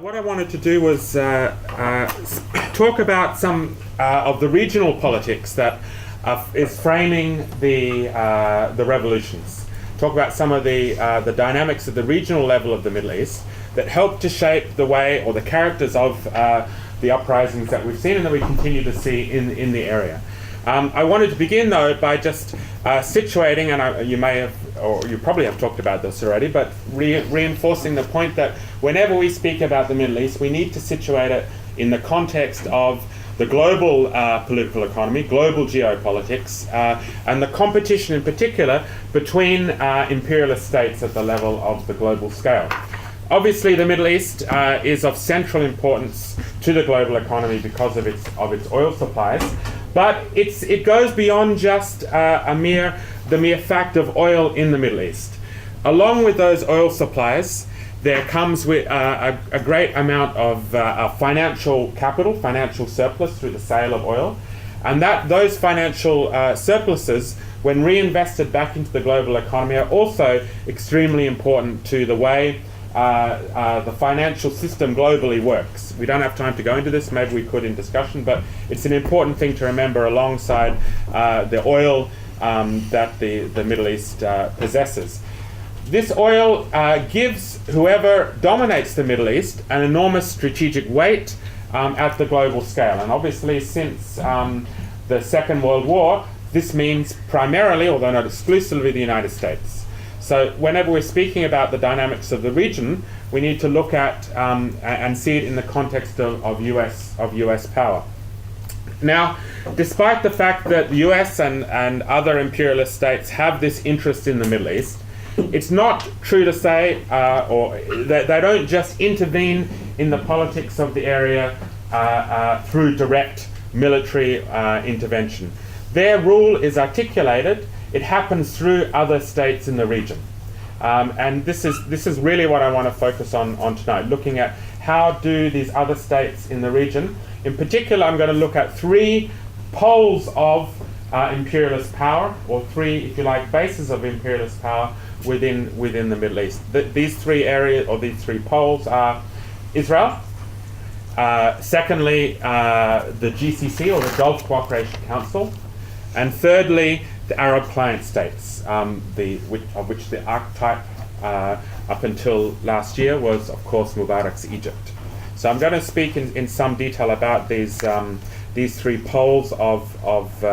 What I wanted to do was talk about some of the regional politics that is framing the revolutions. Talk about some of the dynamics at the regional level of the Middle East that help to shape the way or the characters of the uprisings that we've seen and that we continue to see in the area. I wanted to begin though by just situating, and you may have, or you probably have talked about this already, but reinforcing the point that whenever we speak about the Middle East, we need to situate it in the context of the global political economy, global geopolitics, and the competition in particular between imperialist states at the level of the global scale. Obviously, the Middle East is of central importance to the global economy because of its oil supplies, but it goes beyond just the mere fact of oil in the Middle East. Along with those oil supplies, there comes with a great amount of financial capital, financial surplus through the sale of oil, and those financial surpluses, when reinvested back into the global economy, are also extremely important to the way the financial system globally works. We don't have time to go into this, maybe we could in discussion, but it's an important thing to remember alongside the oil that the Middle East possesses. This oil gives whoever dominates the Middle East an enormous strategic weight at the global scale. And obviously since the Second World War, this means primarily, although not exclusively, the United States. So whenever we're speaking about the dynamics of the region, we need to look at and see it in the context of US power. Now, despite the fact that the US and other imperialist states have this interest in the Middle East, it's not true to say, or they don't just intervene in the politics of the area through direct military intervention. Their rule is articulated. It happens through other states in the region. And this is really what I want to focus on tonight, looking at how do these other states in the region. In particular, I'm going to look at three poles of imperialist power, or three, if you like, bases of imperialist power within the Middle East. These three areas, or these three poles, are Israel, secondly, the GCC, or the Gulf Cooperation Council, and thirdly, the Arab client states, of which the archetype up until last year was, of course, Mubarak's Egypt. So I'm going to speak in some detail about these three poles of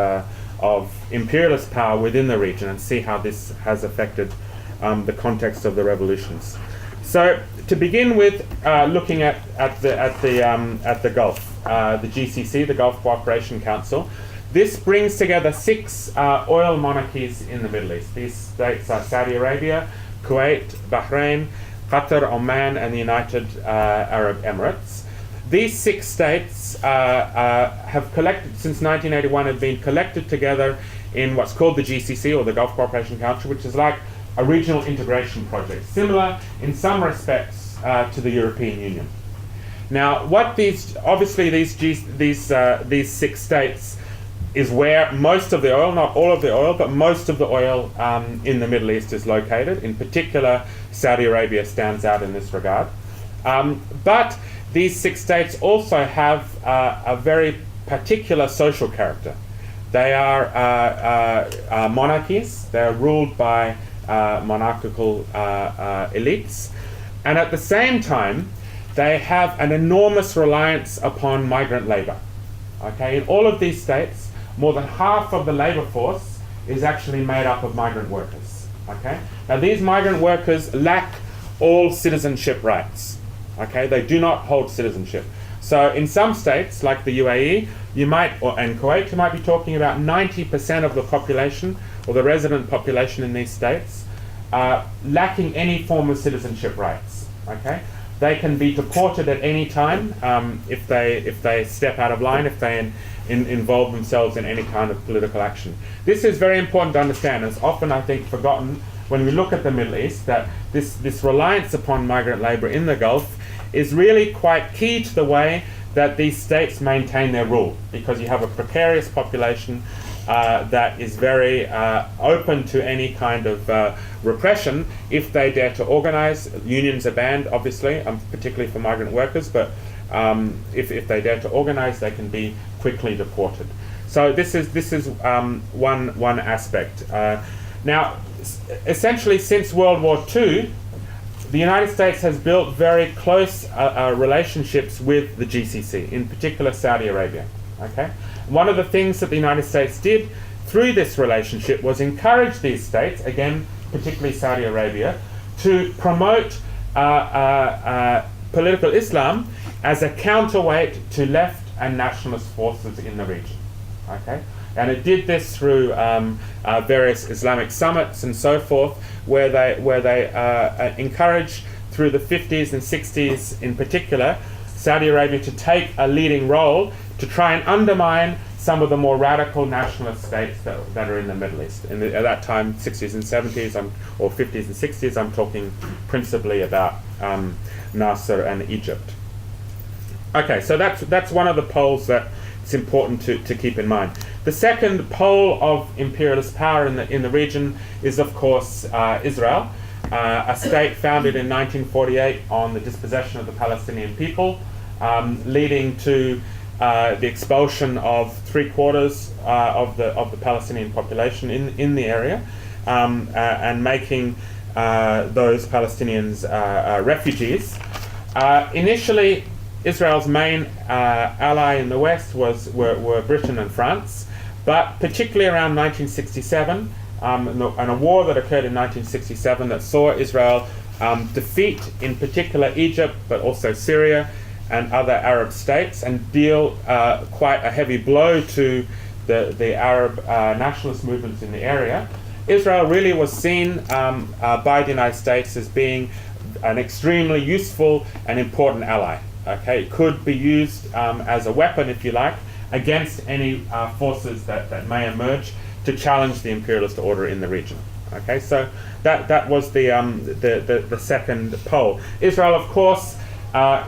imperialist power within the region and see how this has affected the context of the revolutions. So to begin with, looking at the Gulf, the GCC, the Gulf Cooperation Council. This brings together 6 oil monarchies in the Middle East. These states are Saudi Arabia, Kuwait, Bahrain, Qatar, Oman, and the United Arab Emirates. These 6 states have collected, since 1981, have been collected together in what's called the GCC, or the Gulf Cooperation Council, which is like a regional integration project, similar in some respects to the European Union. Now, what these 6 states is where most of the oil, not all of the oil, but most of the oil in the Middle East is located. In particular, Saudi Arabia stands out in this regard. But these 6 states also have a very particular social character. They are monarchies. They are ruled by monarchical elites. And at the same time, they have an enormous reliance upon migrant labor. Okay, in all of these states, more than half of the labor force is actually made up of migrant workers. Okay, now these migrant workers lack all citizenship rights. Okay, they do not hold citizenship. So in some states, like the UAE, and Kuwait, you might be talking about 90% of the population, or the resident population in these states, lacking any form of citizenship rights. Okay, they can be deported at any time if they step out of line, if they involve themselves in any kind of political action. This is very important to understand. It's often, I think, forgotten when we look at the Middle East that this reliance upon migrant labor in the Gulf is really quite key to the way that these states maintain their rule, because you have a precarious population that is very open to any kind of repression if they dare to organize. Unions are banned, obviously, particularly for migrant workers, but if they dare to organize, they can be quickly deported. So this is one aspect. Now, essentially, since World War II, the United States has built very close relationships with the GCC, in particular Saudi Arabia. Okay, one of the things that the United States did through this relationship was encourage these states, again, particularly Saudi Arabia, to promote political Islam as a counterweight to left and nationalist forces in the region. Okay, and it did this through various Islamic summits and so forth, where they encouraged, through the 50s and 60s in particular, Saudi Arabia to take a leading role to try and undermine some of the more radical nationalist states that are in the Middle East. At that time, 60s and 70s, or 50s and 60s, I'm talking principally about Nasser and Egypt. Okay, so that's one of the poles that it's important to keep in mind. The second pole of imperialist power in the region is, of course, Israel, a state founded in 1948 on the dispossession of the Palestinian people, leading to the expulsion of 3/4 of the Palestinian population in the area, and making those Palestinians refugees. Initially, Israel's main ally in the West were Britain and France, but particularly around 1967, and a war that occurred in 1967 that saw Israel defeat, in particular, Egypt, but also Syria and other Arab states, and deal quite a heavy blow to the Arab nationalist movements in the area. Israel really was seen by the United States as being an extremely useful and important ally. Okay, it could be used as a weapon, if you like, against any forces that may emerge to challenge the imperialist order in the region. Okay, so that was the second pole. Israel, of course,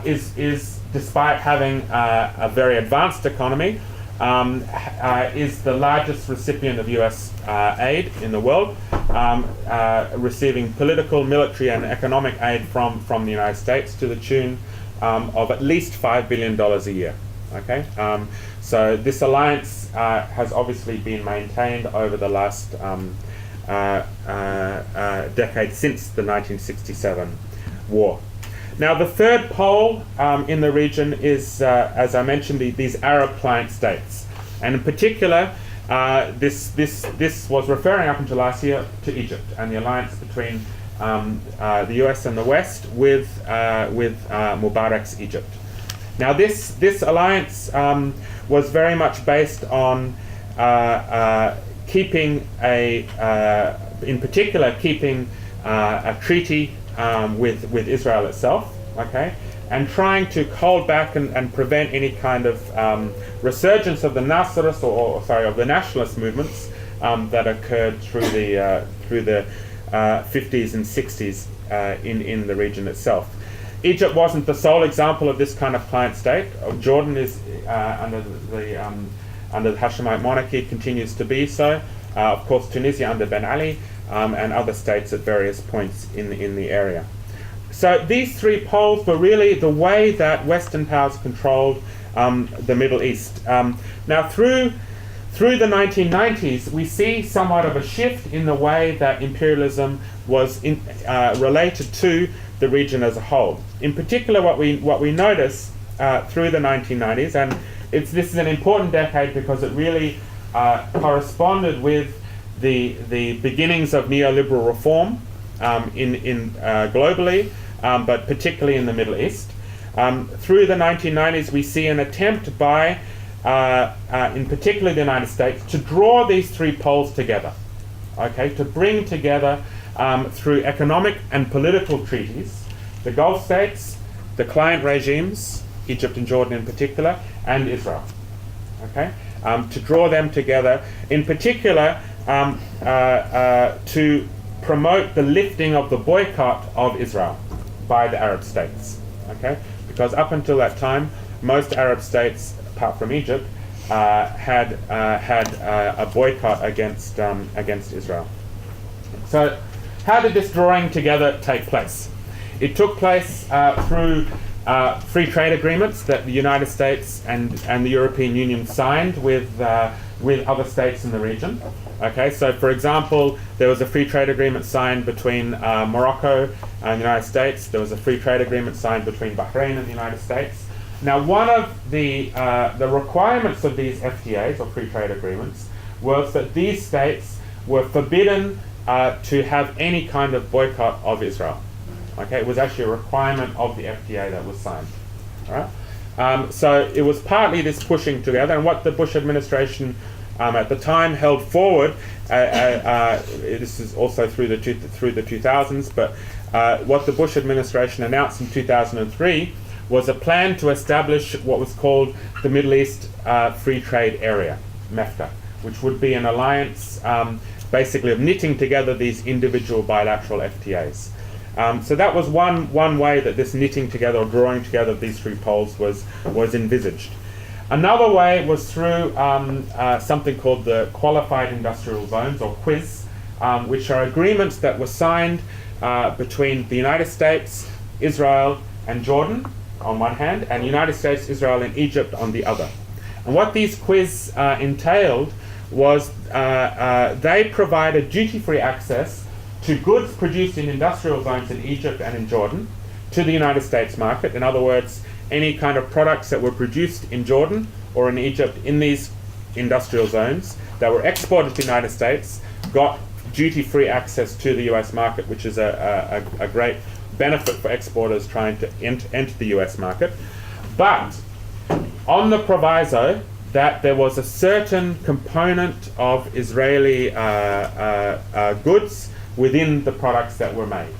is despite having a very advanced economy, is the largest recipient of U.S. aid in the world, receiving political, military, and economic aid from the United States to the tune of at least $5 billion a year. Okay, so this alliance has obviously been maintained over the last decade since the 1967 war. Now, the third pole in the region is, as I mentioned, these Arab client states, and in particular, this was referring up until last year to Egypt and the alliance between the U.S. and the West with Mubarak's Egypt. Now, this alliance was very much based on keeping in particular, a treaty with Israel itself, okay, and trying to hold back and prevent any kind of resurgence of the Nasserist of the nationalist movements that occurred through the 50s and 60s in the region itself. Egypt wasn't the sole example of this kind of client state. Jordan is under the Hashemite monarchy, continues to be so. Of course, Tunisia under Ben Ali, and other states at various points in the area. So these three poles were really the way that Western powers controlled the Middle East. Now, through the 1990s, we see somewhat of a shift in the way that imperialism was related to the region as a whole. In particular, what we notice through the 1990s, and this is an important decade because it really corresponded with the beginnings of neoliberal reform globally, but particularly in the Middle East. Through the 1990s, we see an attempt by, in particular the United States, to draw these three poles together, okay, to bring together through economic and political treaties the Gulf states, the client regimes, Egypt and Jordan in particular, and Israel, okay, to draw them together, in particular to promote the lifting of the boycott of Israel by the Arab states, okay? Because up until that time, most Arab states, apart from Egypt, had a boycott against Israel. So, how did this drawing together take place? It took place through free trade agreements that the United States and the European Union signed with other states in the region. Okay, so for example, there was a free trade agreement signed between Morocco and the United States. There was a free trade agreement signed between Bahrain and the United States. Now, one of the requirements of these FTAs, or free trade agreements, was that these states were forbidden to have any kind of boycott of Israel. Okay, it was actually a requirement of the FTA that was signed. All right? So it was partly this pushing together, and what the Bush administration at the time held forward. This is also through the 2000s, but what the Bush administration announced in 2003 was a plan to establish what was called the Middle East Free Trade Area, MEFTA, which would be an alliance basically of knitting together these individual bilateral FTAs. So that was one way that this knitting together or drawing together of these three poles was envisaged. Another way was through something called the Qualified Industrial Zones, or QIZ, which are agreements that were signed between the United States, Israel, and Jordan on one hand, and United States, Israel, and Egypt on the other. And what these QIZ entailed was they provided duty-free access to goods produced in industrial zones in Egypt and in Jordan to the United States market. In other words, any kind of products that were produced in Jordan or in Egypt in these industrial zones that were exported to the United States got duty-free access to the US market, which is a great benefit for exporters trying to enter the US market. But on the proviso that there was a certain component of Israeli goods within the products that were made.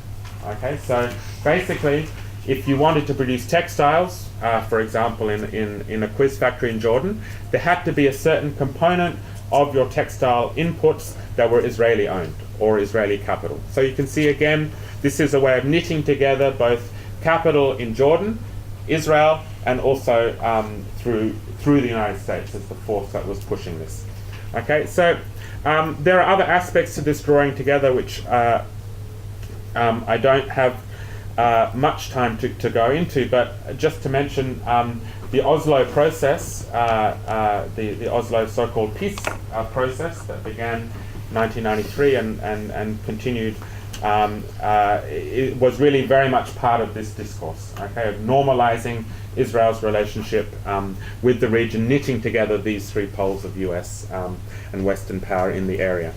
Okay, so basically, if you wanted to produce textiles, for example, in a QIZ factory in Jordan, there had to be a certain component of your textile inputs that were Israeli owned or Israeli capital. So you can see again, this is a way of knitting together both capital in Jordan, Israel, and also through the United States as the force that was pushing this. Okay, so there are other aspects to this drawing together which I don't have much time to go into, but just to mention the Oslo Process, the Oslo so-called peace process that began in 1993 and continued, it was really very much part of this discourse, okay, of normalizing Israel's relationship with the region, knitting together these three poles of US and Western power in the area.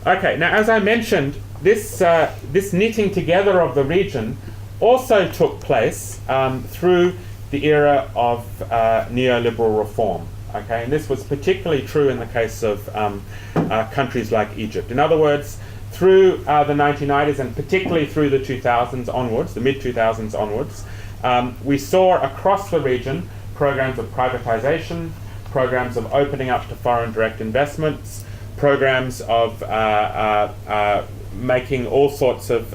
Okay, now as I mentioned, this knitting together of the region also took place through the era of neoliberal reform. Okay, and this was particularly true in the case of countries like Egypt. In other words, through the 1990s and particularly through the 2000s onwards, the mid-2000s onwards, we saw across the region programs of privatization, programs of opening up to foreign direct investments, programs of making all sorts of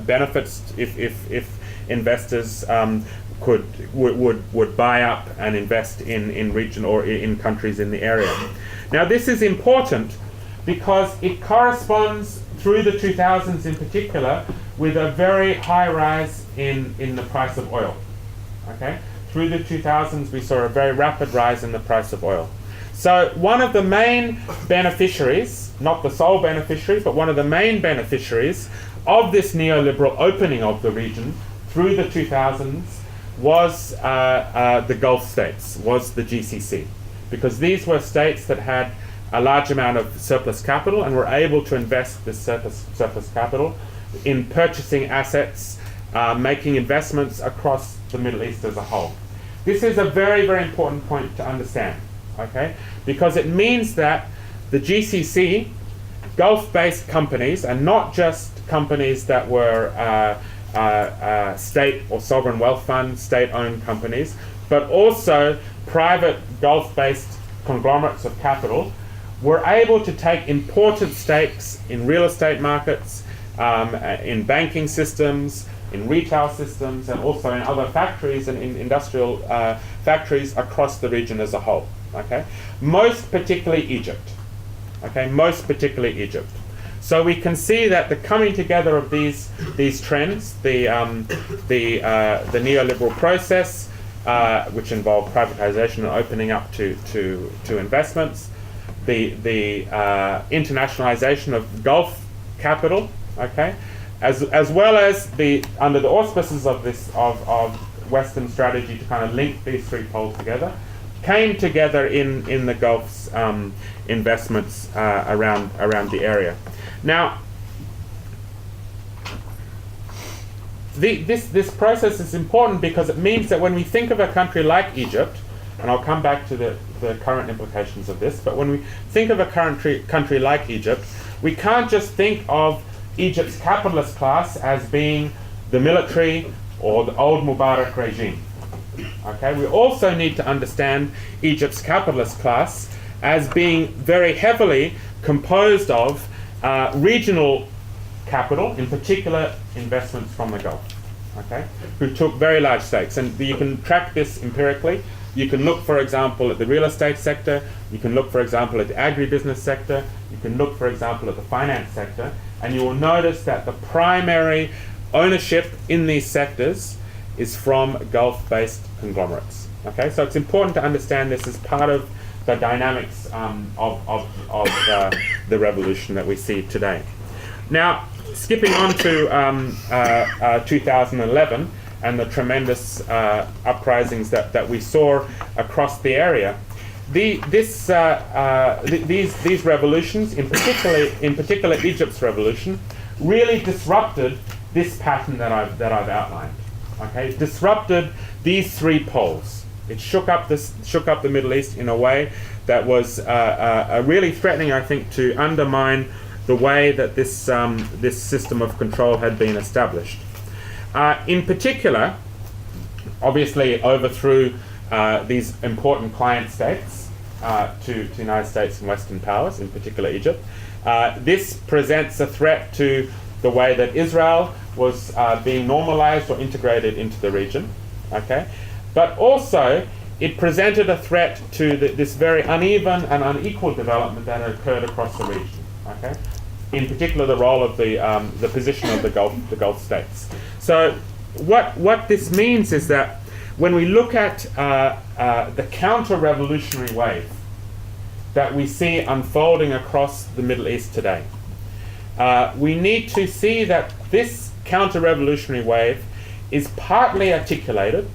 benefits if investors would buy up and invest in region or in countries in the area. Now this is important because it corresponds through the 2000s in particular with a very high rise in the price of oil. Okay? Through the 2000s we saw a very rapid rise in the price of oil. So one of the main beneficiaries, not the sole beneficiary, but one of the main beneficiaries of this neoliberal opening of the region through the 2000s was the Gulf states, was the GCC. Because these were states that had a large amount of surplus capital and were able to invest this surplus capital in purchasing assets, making investments across the Middle East as a whole. This is a very, very important point to understand, okay? Because it means that the GCC, Gulf-based companies, and not just companies that were state or sovereign wealth funds, state-owned companies, but also private Gulf-based conglomerates of capital, were able to take important stakes in real estate markets, in banking systems, in retail systems, and also in other factories and in industrial factories across the region as a whole. Okay, most particularly Egypt. Okay, most particularly Egypt. So we can see that the coming together of these trends, the neoliberal process, which involved privatization and opening up to investments, the internationalization of Gulf capital, okay, as well as under the auspices of this of Western strategy to kind of link these three poles together, came together in the Gulf's investments around the area. Now, this process is important because it means that when we think of a country like Egypt, and I'll come back to the current implications of this, but when we think of a country like Egypt, we can't just think of Egypt's capitalist class as being the military or the old Mubarak regime. Okay, we also need to understand Egypt's capitalist class as being very heavily composed of regional capital, in particular investments from the Gulf, okay, who took very large stakes. And you can track this empirically. You can look, for example, at the real estate sector. You can look, for example, at the agribusiness sector. You can look, for example, at the finance sector. And you will notice that the primary ownership in these sectors is from Gulf-based conglomerates. Okay, so it's important to understand this as part of the dynamics of the revolution that we see today. Now, skipping on to 2011 and the tremendous uprisings that we saw across the area, these revolutions, in particular Egypt's revolution, really disrupted this pattern that I've outlined. Okay, disrupted these three poles. It shook up the Middle East in a way that was really threatening, I think, to undermine the way that this system of control had been established. In particular, obviously, overthrew these important client states to United States and Western powers, in particular Egypt. This presents a threat to the way that Israel was being normalized or integrated into the region. Okay, but also it presented a threat to this very uneven and unequal development that had occurred across the region. Okay, in particular the role of the position of the Gulf states. So what this means is that when we look at the counter-revolutionary wave that we see unfolding across the Middle East today, we need to see that this counter-revolutionary wave is partly articulated,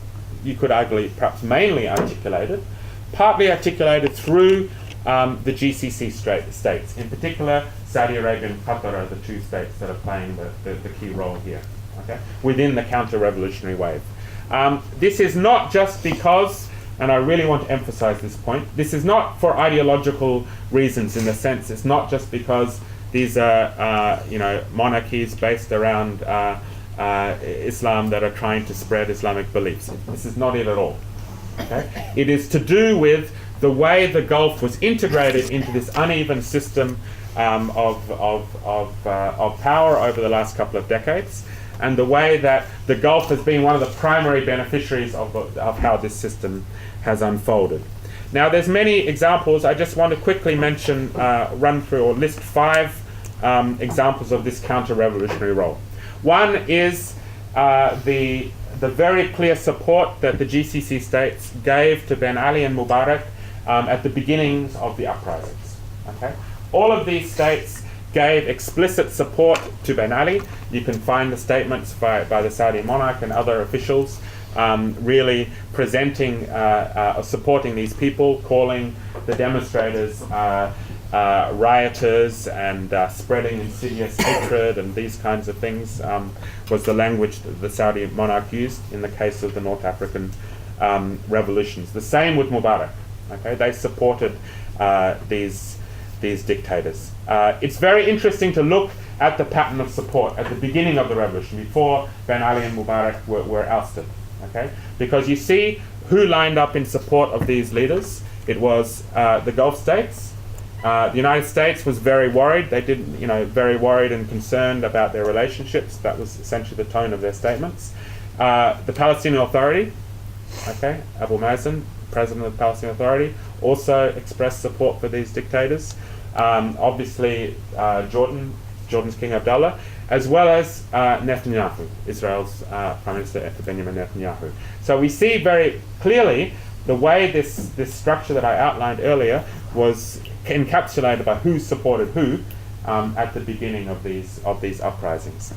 you could argue perhaps mainly articulated, partly articulated through the GCC states, in particular Saudi Arabia and Qatar are the two states that are playing the key role here, okay, within the counter-revolutionary wave. This is not just because, and I really want to emphasize this point, this is not for ideological reasons, in the sense it's not just because these are monarchies based around Islam that are trying to spread Islamic beliefs. This is not it at all. Okay? It is to do with the way the Gulf was integrated into this uneven system of power over the last couple of decades, and the way that the Gulf has been one of the primary beneficiaries of how this system has unfolded. Now, there's many examples. I just want to quickly mention, run through or list 5 examples of this counter-revolutionary role. One is the very clear support that the GCC states gave to Ben Ali and Mubarak at the beginnings of the uprisings. Okay? All of these states gave explicit support to Ben Ali. You can find the statements by the Saudi monarch and other officials really presenting, supporting these people, calling the demonstrators rioters and spreading insidious hatred and these kinds of things was the language that the Saudi monarch used in the case of the North African revolutions. The same with Mubarak. Okay, they supported these dictators. It's very interesting to look at the pattern of support at the beginning of the revolution, before Ben Ali and Mubarak were ousted. Okay, because you see who lined up in support of these leaders. It was the Gulf states, The United States was very worried. They didn't, very worried and concerned about their relationships. That was essentially the tone of their statements. The Palestinian Authority, Abu Mazen, president of the Palestinian Authority, also expressed support for these dictators. Obviously, Jordan's King Abdullah, as well as Netanyahu, Israel's Prime Minister Benjamin Netanyahu. So we see very clearly the way this structure that I outlined earlier was encapsulated by who supported who at the beginning of these uprisings.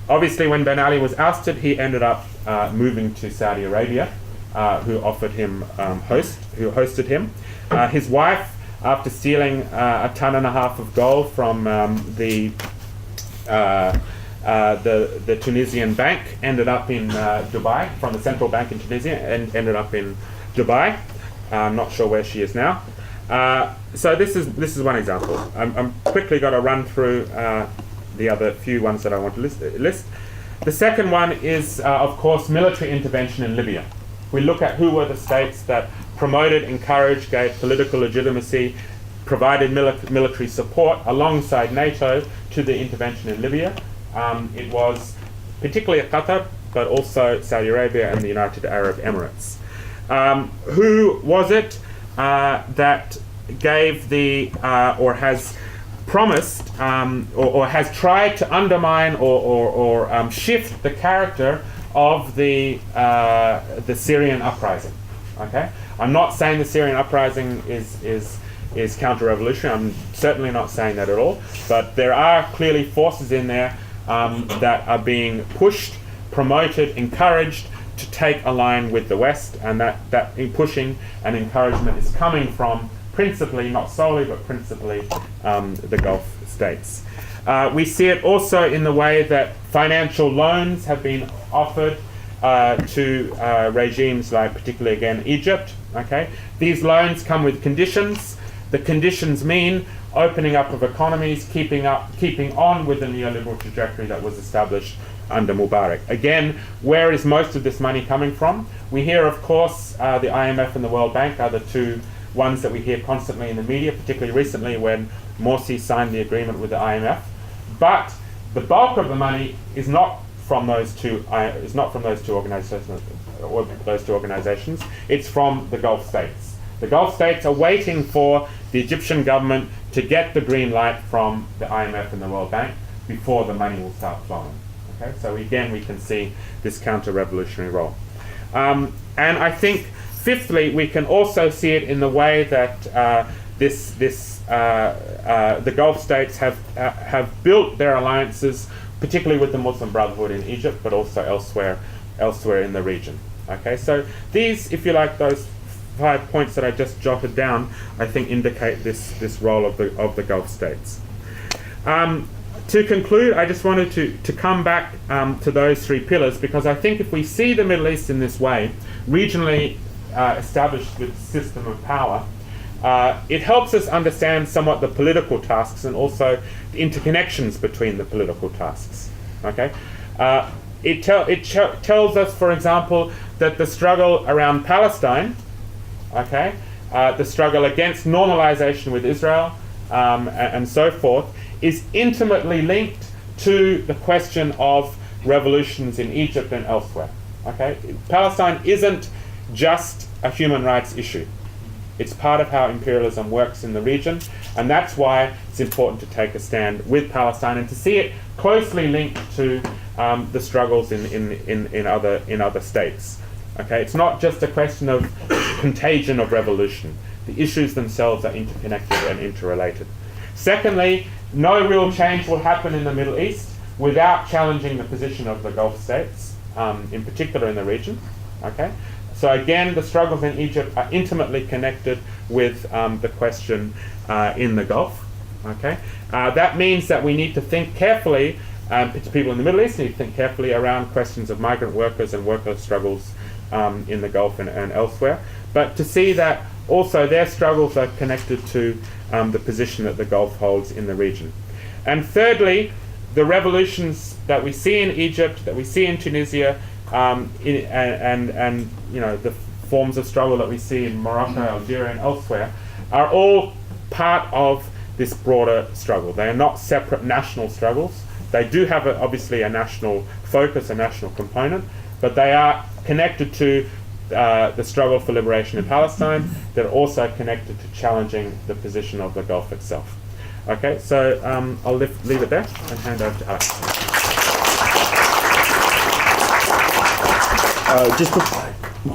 Obviously, when Ben Ali was ousted, he ended up moving to Saudi Arabia, who offered him who hosted him. His wife, after stealing 1.5 tons of gold from the Tunisian bank, ended up in Dubai, from the central bank in Tunisia, and ended up in Dubai. I'm not sure where she is now. So this is one example. I'm quickly going to run through the other few ones that I want to list. The second one is, of course, military intervention in Libya. We look at who were the states that promoted, encouraged, gave political legitimacy, provided military support alongside NATO to the intervention in Libya. It was particularly Qatar, but also Saudi Arabia and the United Arab Emirates. Who was it that gave or has promised or has tried to undermine or shift the character of the Syrian Uprising? Okay, I'm not saying the Syrian Uprising is counter-revolutionary. I'm certainly not saying that at all. But there are clearly forces in there that are being pushed, promoted, encouraged to take a line with the West, and that pushing and encouragement is coming from principally, not solely, but principally the Gulf states. We see it also in the way that financial loans have been offered to regimes like, particularly again, Egypt. Okay, these loans come with conditions. The conditions mean opening up of economies, keeping on with the neoliberal trajectory that was established under Mubarak. Again, where is most of this money coming from? We hear, of course, the IMF and the World Bank are the two ones that we hear constantly in the media, particularly recently when Morsi signed the agreement with the IMF. But the bulk of the money is not from those two organizations. It's from the Gulf states. The Gulf states are waiting for the Egyptian government to get the green light from the IMF and the World Bank before the money will start flowing. Okay, so again, we can see this counter-revolutionary role. And I think, fifthly, we can also see it in the way that the Gulf states have built their alliances, particularly with the Muslim Brotherhood in Egypt, but also elsewhere in the region. Okay, so these, if you like, those 5 points that I just jotted down, I think indicate this role of the Gulf states. To conclude, I just wanted to come back to those three pillars, because I think if we see the Middle East in this way, regionally established with a system of power, it helps us understand somewhat the political tasks and also the interconnections between the political tasks. Okay, it tells us, for example, that the struggle around Palestine, okay, the struggle against normalization with Israel, and so forth, is intimately linked to the question of revolutions in Egypt and elsewhere. Okay, Palestine isn't just a human rights issue. It's part of how imperialism works in the region, and that's why it's important to take a stand with Palestine and to see it closely linked to the struggles in other states. Okay, it's not just a question of contagion of revolution. The issues themselves are interconnected and interrelated. Secondly, no real change will happen in the Middle East without challenging the position of the Gulf states, in particular in the region. Okay, so again, the struggles in Egypt are intimately connected with the question in the Gulf. Okay, that means that we need to think carefully. People in the Middle East need to think carefully around questions of migrant workers and worker struggles in the Gulf and elsewhere, but to see that also their struggles are connected to the position that the Gulf holds in the region. And thirdly, the revolutions that we see in Egypt, that we see in Tunisia, and the forms of struggle that we see in Morocco, Algeria, and elsewhere, are all part of this broader struggle. They are not separate national struggles. They do have obviously a national focus, a national component, but they are connected to the struggle for liberation in Palestine. They're also connected to challenging the position of the Gulf itself. Okay, so I'll leave it there and hand over to Alex.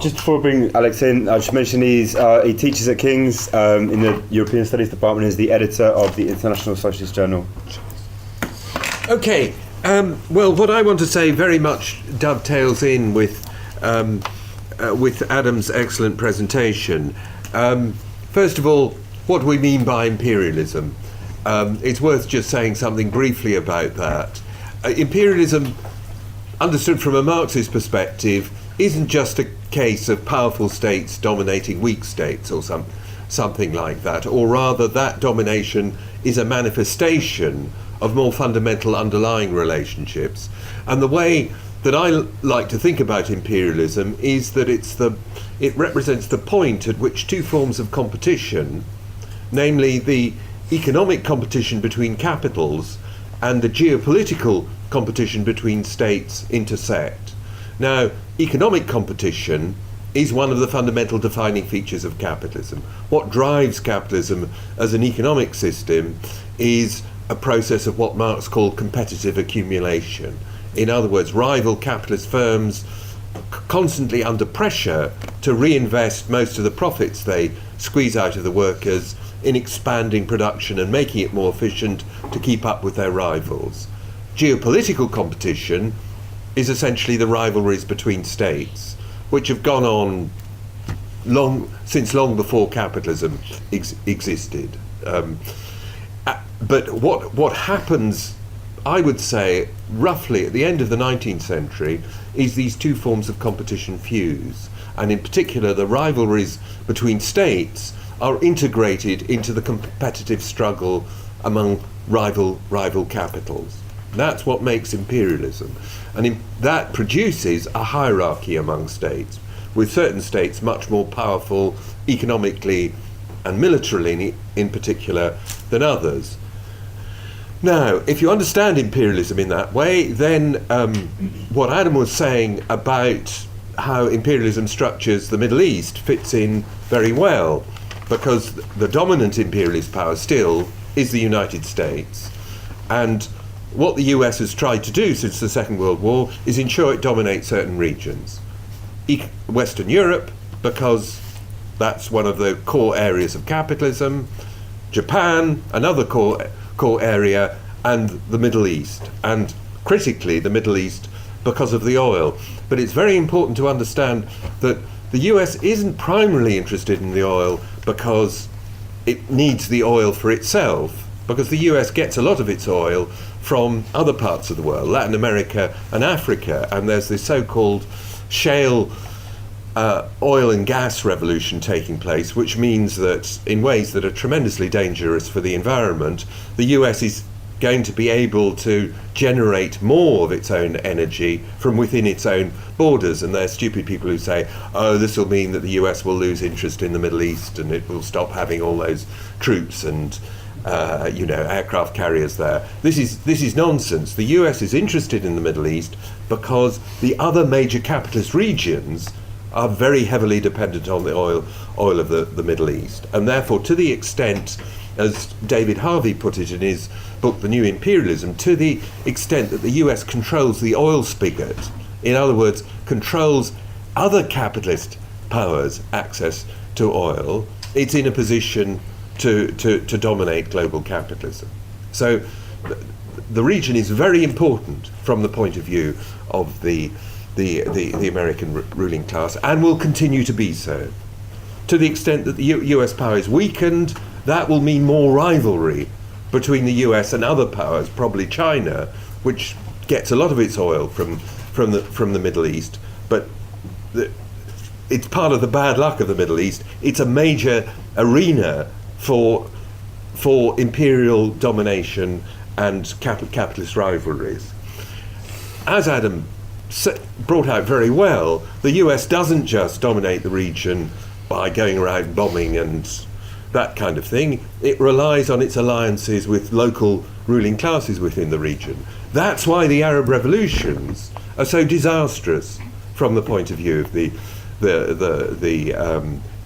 Just before I bring Alex in, I should mention he teaches at King's in the European Studies Department. He's the editor of the International Socialist Journal. Okay, well, what I want to say very much dovetails in with Adam's excellent presentation. First of all, what do we mean by imperialism? It's worth just saying something briefly about that. Imperialism, understood from a Marxist perspective, isn't just a case of powerful states dominating weak states or something like that, or rather that domination is a manifestation of more fundamental underlying relationships. And the way that I like to think about imperialism is that it represents the point at which two forms of competition, namely the economic competition between capitals and the geopolitical competition between states, intersect. Now, economic competition is one of the fundamental defining features of capitalism. What drives capitalism as an economic system is a process of what Marx called competitive accumulation. In other words, rival capitalist firms constantly under pressure to reinvest most of the profits they squeeze out of the workers in expanding production and making it more efficient to keep up with their rivals. Geopolitical competition is essentially the rivalries between states, which have gone on since long before capitalism existed. But what happens, I would say, roughly at the end of the 19th century, is these two forms of competition fuse, and in particular the rivalries between states are integrated into the competitive struggle among rival capitals. That's what makes imperialism, and that produces a hierarchy among states, with certain states much more powerful economically and militarily in particular than others. Now, if you understand imperialism in that way, then what Adam was saying about how imperialism structures the Middle East fits in very well, because the dominant imperialist power still is the United States. And what the US has tried to do since the Second World War is ensure it dominates certain regions. Western Europe, because that's one of the core areas of capitalism, Japan, another core area, and the Middle East, and critically the Middle East because of the oil. But it's very important to understand that the US isn't primarily interested in the oil because it needs the oil for itself, because the US gets a lot of its oil from other parts of the world, Latin America and Africa, and there's this so-called shale oil and gas revolution taking place, which means that in ways that are tremendously dangerous for the environment, the US is going to be able to generate more of its own energy from within its own borders. And there are stupid people who say, oh, this will mean that the US will lose interest in the Middle East and it will stop having all those troops and aircraft carriers there. This is nonsense. The US is interested in the Middle East because the other major capitalist regions are very heavily dependent on the oil of the Middle East. And therefore, to the extent, as David Harvey put it in his book, The New Imperialism, to the extent that the US controls the oil spigot, in other words, controls other capitalist powers' access to oil, it's in a position to dominate global capitalism. So the region is very important from the point of view of the American ruling class, and will continue to be so. To the extent that the US power is weakened, that will mean more rivalry between the US and other powers, probably China, which gets a lot of its oil from the Middle East, but it's part of the bad luck of the Middle East. It's a major arena for imperial domination and capitalist rivalries. As Adam brought out very well, the US doesn't just dominate the region by going around bombing and that kind of thing. It relies on its alliances with local ruling classes within the region. That's why the Arab revolutions are so disastrous from the point of view of the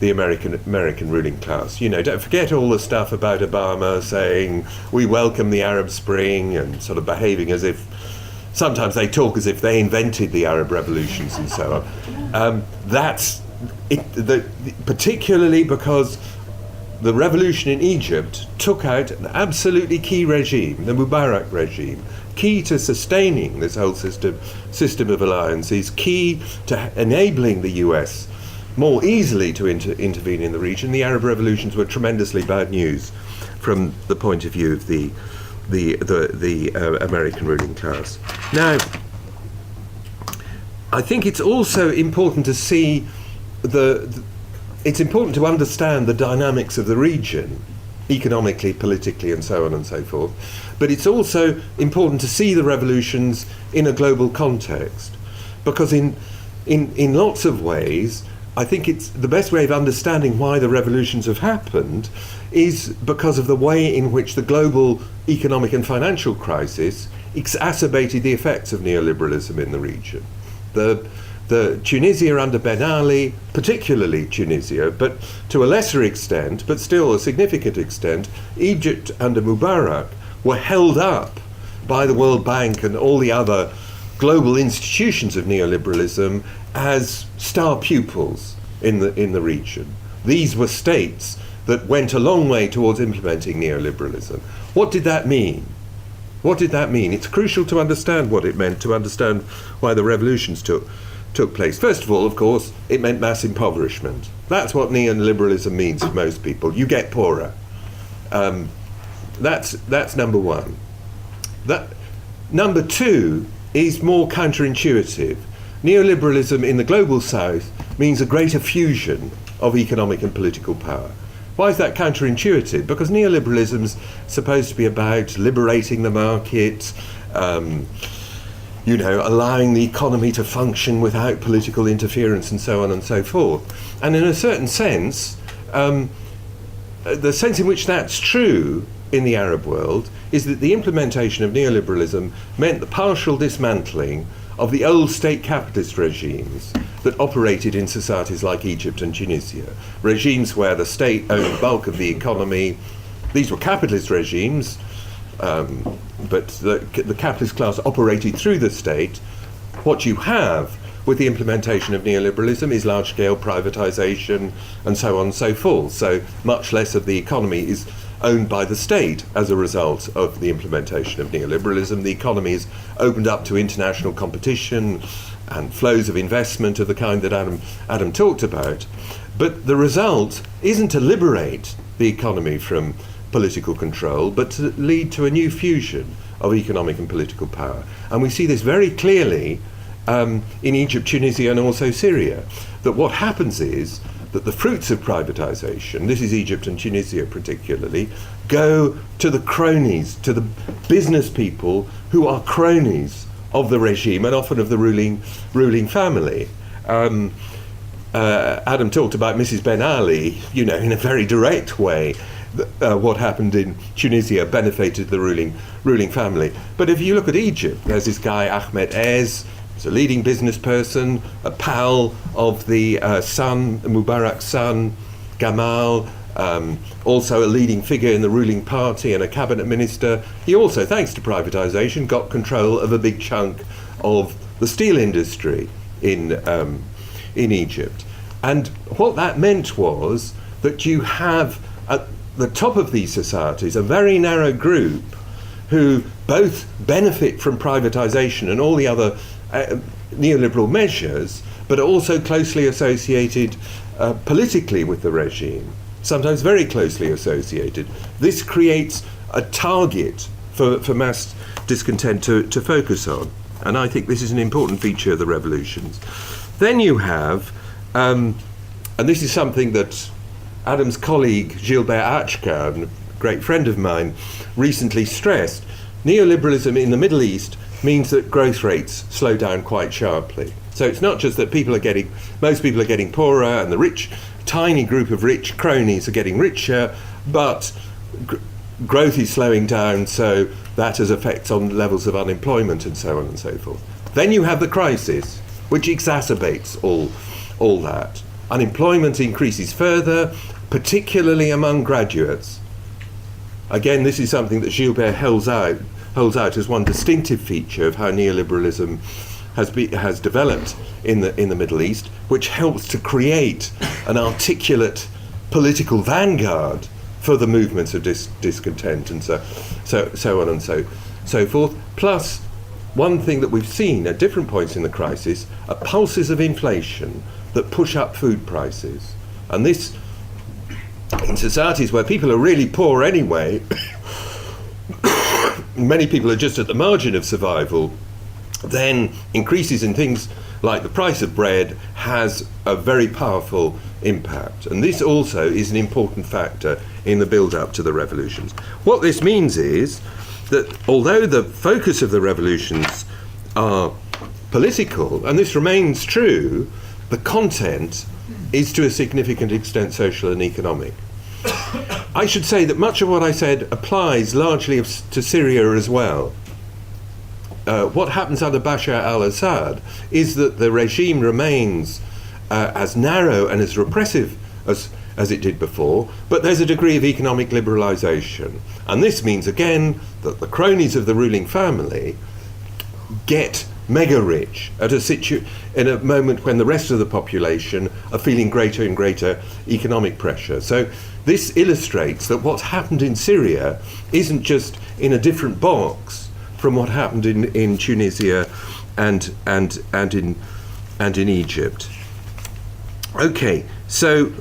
American ruling class. You know, don't forget all the stuff about Obama saying we welcome the Arab Spring and sort of behaving as if sometimes they talk as if they invented the Arab revolutions and so on. That's it, particularly because the revolution in Egypt took out an absolutely key regime, the Mubarak regime, key to sustaining this whole system of alliances, key to enabling the US more easily to intervene in the region. The Arab revolutions were tremendously bad news from the point of view of the American ruling class. Now, I think it's also important to see it's important to understand the dynamics of the region, economically, politically, and so on and so forth. But it's also important to see the revolutions in a global context, because in lots of ways, I think it's the best way of understanding why the revolutions have happened is because of the way in which the global economic and financial crisis exacerbated the effects of neoliberalism in the region. The Tunisia under Ben Ali, particularly Tunisia, but to a lesser extent, but still a significant extent, Egypt under Mubarak were held up by the World Bank and all the other global institutions of neoliberalism as star pupils in the region. These were states that went a long way towards implementing neoliberalism. What did that mean? What did that mean? It's crucial to understand what it meant, to understand why the revolutions took place. First of all, of course, it meant mass impoverishment. That's what neoliberalism means for most people. You get poorer. That's number one. Number two is more counterintuitive. Neoliberalism in the global south means a greater fusion of economic and political power. Why is that counterintuitive? Because neoliberalism is supposed to be about liberating the market, allowing the economy to function without political interference and so on and so forth. And in a certain sense, the sense in which that's true in the Arab world is that the implementation of neoliberalism meant the partial dismantling of the old state capitalist regimes that operated in societies like Egypt and Tunisia, regimes where the state owned the bulk of the economy. These were capitalist regimes, but the capitalist class operated through the state. What you have with the implementation of neoliberalism is large-scale privatization and so on and so forth. So much less of the economy is owned by the state as a result of the implementation of neoliberalism. The economy is opened up to international competition and flows of investment of the kind that Adam talked about. But the result isn't to liberate the economy from political control, but to lead to a new fusion of economic and political power. And we see this very clearly in Egypt, Tunisia, and also Syria, that what happens is that the fruits of privatization, this is Egypt and Tunisia particularly, go to the cronies, to the business people who are cronies of the regime and often of the ruling family. Adam talked about Mrs. Ben Ali, in a very direct way. What happened in Tunisia benefited the ruling family. But if you look at Egypt, there's this guy Ahmed Ez. He's a leading business person, a pal of the son, Mubarak's son, Gamal, also a leading figure in the ruling party and a cabinet minister. He also, thanks to privatization, got control of a big chunk of the steel industry in Egypt. And what that meant was that you have at the top of these societies a very narrow group who both benefit from privatization and all the other neoliberal measures, but are also closely associated politically with the regime, sometimes very closely associated. This creates a target for mass discontent to focus on, and I think this is an important feature of the revolutions. Then you have, and this is something that Adam's colleague Gilbert Achcar, a great friend of mine, recently stressed, neoliberalism in the Middle East means that growth rates slow down quite sharply. So it's not just that most people are getting poorer and the rich tiny group of rich cronies are getting richer, but growth is slowing down, so that has effects on levels of unemployment and so on and so forth. Then you have the crisis, which exacerbates all that. Unemployment increases further, particularly among graduates. Again, this is something that Gilbert holds out as one distinctive feature of how neoliberalism has developed in the Middle East, which helps to create an articulate political vanguard for the movements of discontent and so on and so forth. Plus, one thing that we've seen at different points in the crisis are pulses of inflation that push up food prices. And this, in societies where people are really poor anyway, many people are just at the margin of survival, then increases in things like the price of bread has a very powerful impact. And this also is an important factor in the build-up to the revolutions. What this means is that although the focus of the revolutions are political, and this remains true, the content is to a significant extent social and economic. I should say that much of what I said applies largely to Syria as well. What happens under Bashar al-Assad is that the regime remains as narrow and as repressive as it did before, but there's a degree of economic liberalisation. And this means, again, that the cronies of the ruling family get mega rich at in a moment when the rest of the population are feeling greater and greater economic pressure. So this illustrates that what's happened in Syria isn't just in a different box from what happened in Tunisia and in Egypt. Okay, so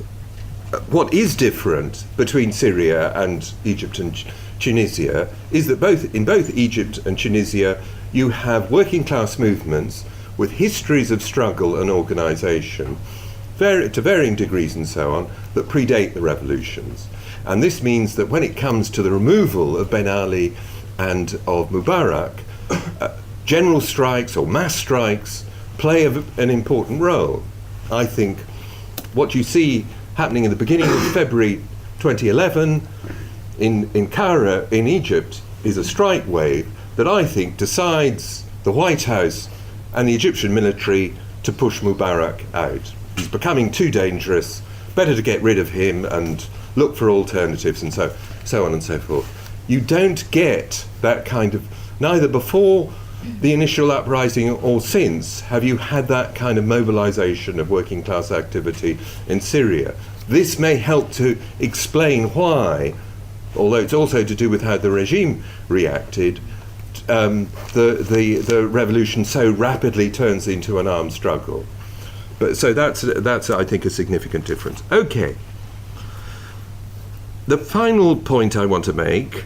what is different between Syria and Egypt and Tunisia is that in both Egypt and Tunisia you have working class movements with histories of struggle and organisation, to varying degrees and so on, that predate the revolutions. And this means that when it comes to the removal of Ben Ali and of Mubarak, general strikes or mass strikes play an important role. I think what you see happening in the beginning of February 2011 in Cairo, in Egypt, is a strike wave that I think decides the White House and the Egyptian military to push Mubarak out. He's becoming too dangerous, better to get rid of him and look for alternatives and so on and so forth. You don't get that kind of, neither before the initial uprising or since have you had that kind of mobilization of working class activity in Syria. This may help to explain why, although it's also to do with how the regime reacted, the revolution so rapidly turns into an armed struggle. But so that's I think a significant difference. Okay. The final point I want to make,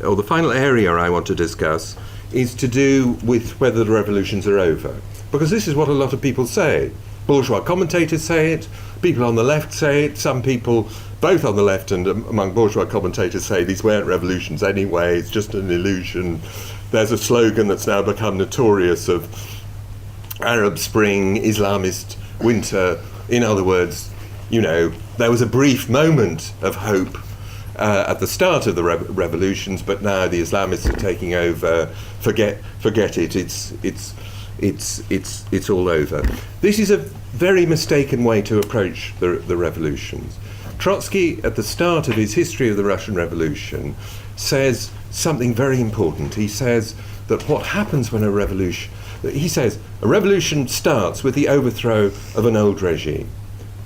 or the final area I want to discuss, is to do with whether the revolutions are over. Because this is what a lot of people say. Bourgeois commentators say it, people on the left say it, some people both on the left and among bourgeois commentators say these weren't revolutions anyway, it's just an illusion. There's a slogan that's now become notorious of Arab Spring, Islamist winter. In other words, there was a brief moment of hope at the start of the revolutions, but now the Islamists are taking over. Forget it. It's all over. This is a very mistaken way to approach the revolutions. Trotsky, at the start of his History of the Russian Revolution, says something very important. He says that what happens when a revolution starts with the overthrow of an old regime.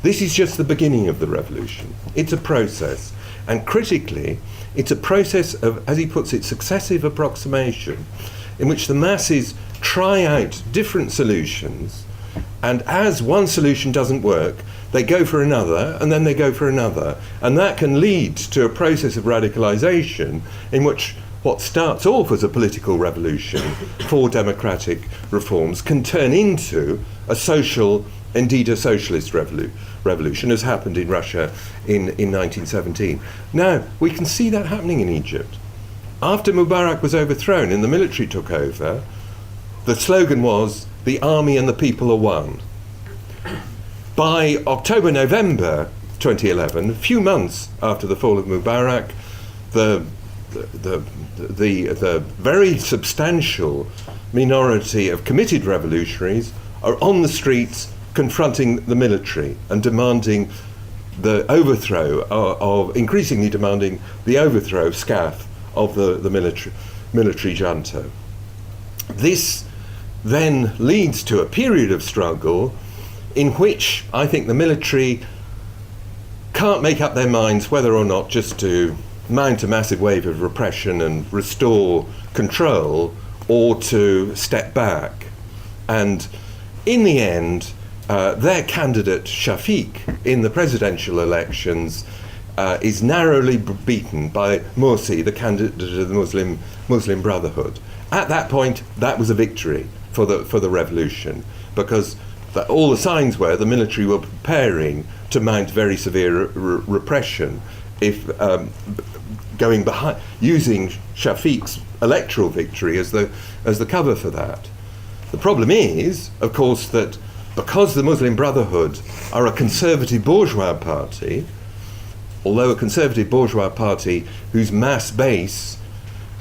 This is just the beginning of the revolution. It's a process. And critically, it's a process of, as he puts it, successive approximation, in which the masses try out different solutions, and as one solution doesn't work, they go for another, and then they go for another. And that can lead to a process of radicalization in which what starts off as a political revolution for democratic reforms can turn into a social, indeed a socialist revolution, as happened in Russia in 1917. Now, we can see that happening in Egypt. After Mubarak was overthrown and the military took over, the slogan was, "The army and the people are one." By October, November, 2011, a few months after the fall of Mubarak, the very substantial minority of committed revolutionaries are on the streets confronting the military and demanding the overthrow increasingly demanding the overthrow of SCAF, of the military junta. This then leads to a period of struggle in which I think the military can't make up their minds whether or not just to mount a massive wave of repression and restore control, or to step back. And in the end, their candidate Shafiq in the presidential elections is narrowly beaten by Morsi, the candidate of the Muslim Brotherhood. At that point, that was a victory for the revolution, because all the signs were the military were preparing to mount very severe repression if going behind, using Shafiq's electoral victory as the cover for that. The problem is, of course, that because the Muslim Brotherhood are a conservative bourgeois party, although a conservative bourgeois party whose mass base,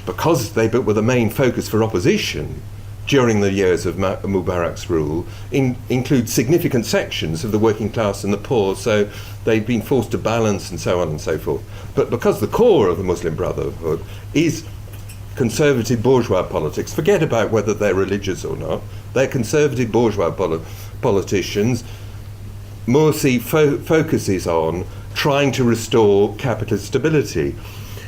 because they were the main focus for opposition during the years of Mubarak's rule, include significant sections of the working class and the poor, so they've been forced to balance and so on and so forth. But because the core of the Muslim Brotherhood is conservative bourgeois politics, forget about whether they're religious or not, they're conservative bourgeois politicians, Morsi focuses on trying to restore capitalist stability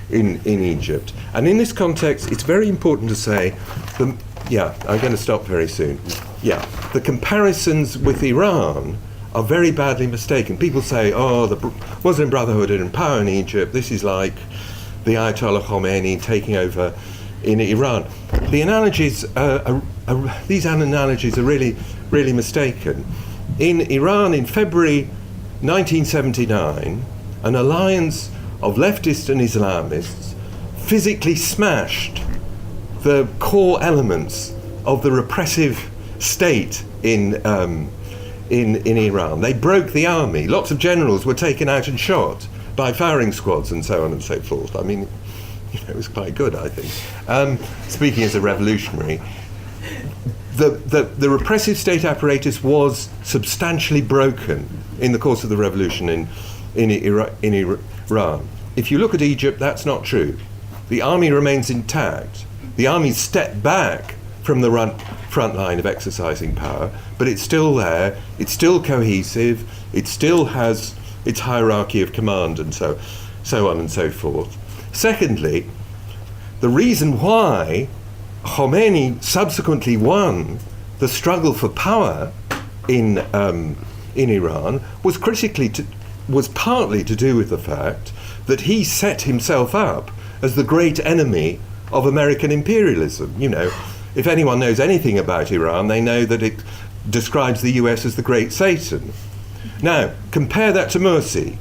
in Egypt. And in this context, it's very important to say, I'm going to stop very soon. The comparisons with Iran are very badly mistaken. People say, the Muslim Brotherhood are in power in Egypt, this is like the Ayatollah Khomeini taking over in Iran. The analogies, these analogies are really, really mistaken. In Iran, in February 1979, an alliance of leftists and Islamists physically smashed the core elements of the repressive state in Iran. They broke the army. Lots of generals were taken out and shot by firing squads and so on and so forth. I mean, it was quite good, I think. Speaking as a revolutionary, the repressive state apparatus was substantially broken in the course of the revolution in Iran. If you look at Egypt, that's not true. The army remains intact. The army stepped back from the front line of exercising power, but it's still there, it's still cohesive, it still has its hierarchy of command and so on and so forth. Secondly, the reason why Khomeini subsequently won the struggle for power in Iran was partly to do with the fact that he set himself up as the great enemy of American imperialism. You know, if anyone knows anything about Iran, they know that it describes the US as the great Satan. Now, compare that to Morsi.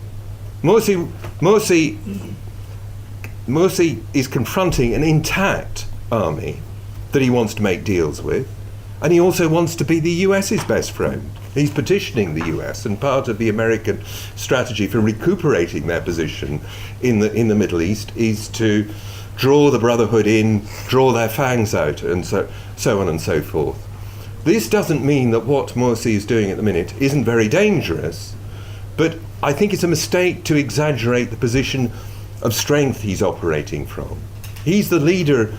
Morsi is confronting an intact army that he wants to make deals with, and he also wants to be the US's best friend. He's petitioning the US, and part of the American strategy for recuperating their position in the Middle East is to draw the Brotherhood in, draw their fangs out, and so on and so forth. This doesn't mean that what Morsi is doing at the minute isn't very dangerous, but I think it's a mistake to exaggerate the position of strength he's operating from. He's the leader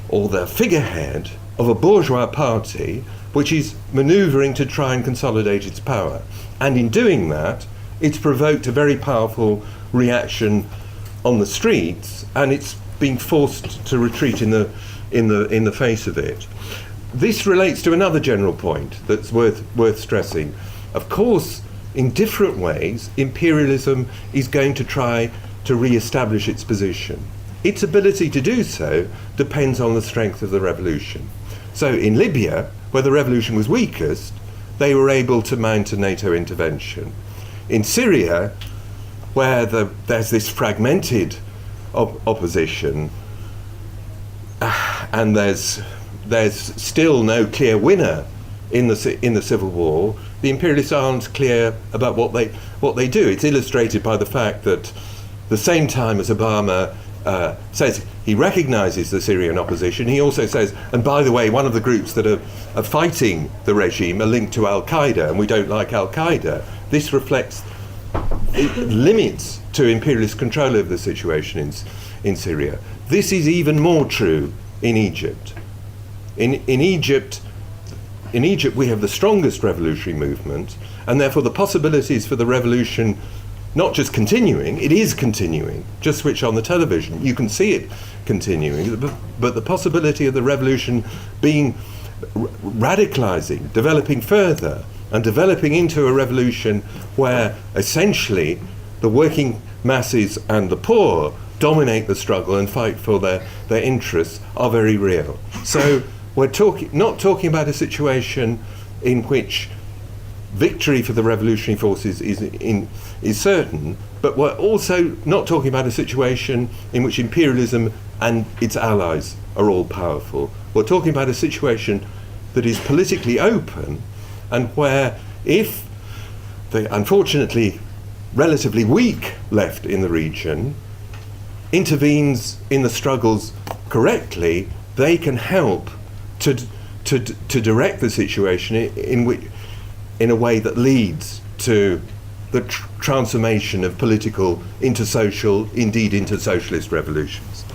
or the figurehead of a bourgeois party which is manoeuvring to try and consolidate its power. And in doing that, it's provoked a very powerful reaction on the streets, and it's being forced to retreat in the face of it. This relates to another general point that's worth stressing. Of course, in different ways, imperialism is going to try to re-establish its position. Its ability to do so depends on the strength of the revolution. So in Libya, where the revolution was weakest, they were able to mount a NATO intervention. In Syria, where there's this fragmented opposition, and there's still no clear winner in the civil war, the imperialists aren't clear about what they do. It's illustrated by the fact that the same time as Obama says he recognises the Syrian opposition, he also says, and by the way, one of the groups that are fighting the regime are linked to Al-Qaeda, and we don't like Al-Qaeda. This reflects limits to imperialist control of the situation in Syria. This is even more true in Egypt. In Egypt, we have the strongest revolutionary movement, and therefore the possibilities for the revolution not just continuing, it is continuing. Just switch on the television, you can see it continuing, but the possibility of the revolution being radicalizing, developing further, and developing into a revolution where essentially the working masses and the poor dominate the struggle and fight for their interests are very real. So we're not talking about a situation in which victory for the revolutionary forces is certain, but we're also not talking about a situation in which imperialism and its allies are all powerful. We're talking about a situation that is politically open, and where if the unfortunately relatively weak left in the region intervenes in the struggles correctly, they can help to direct the situation in a way that leads to the transformation of political into social, indeed into socialist revolutions.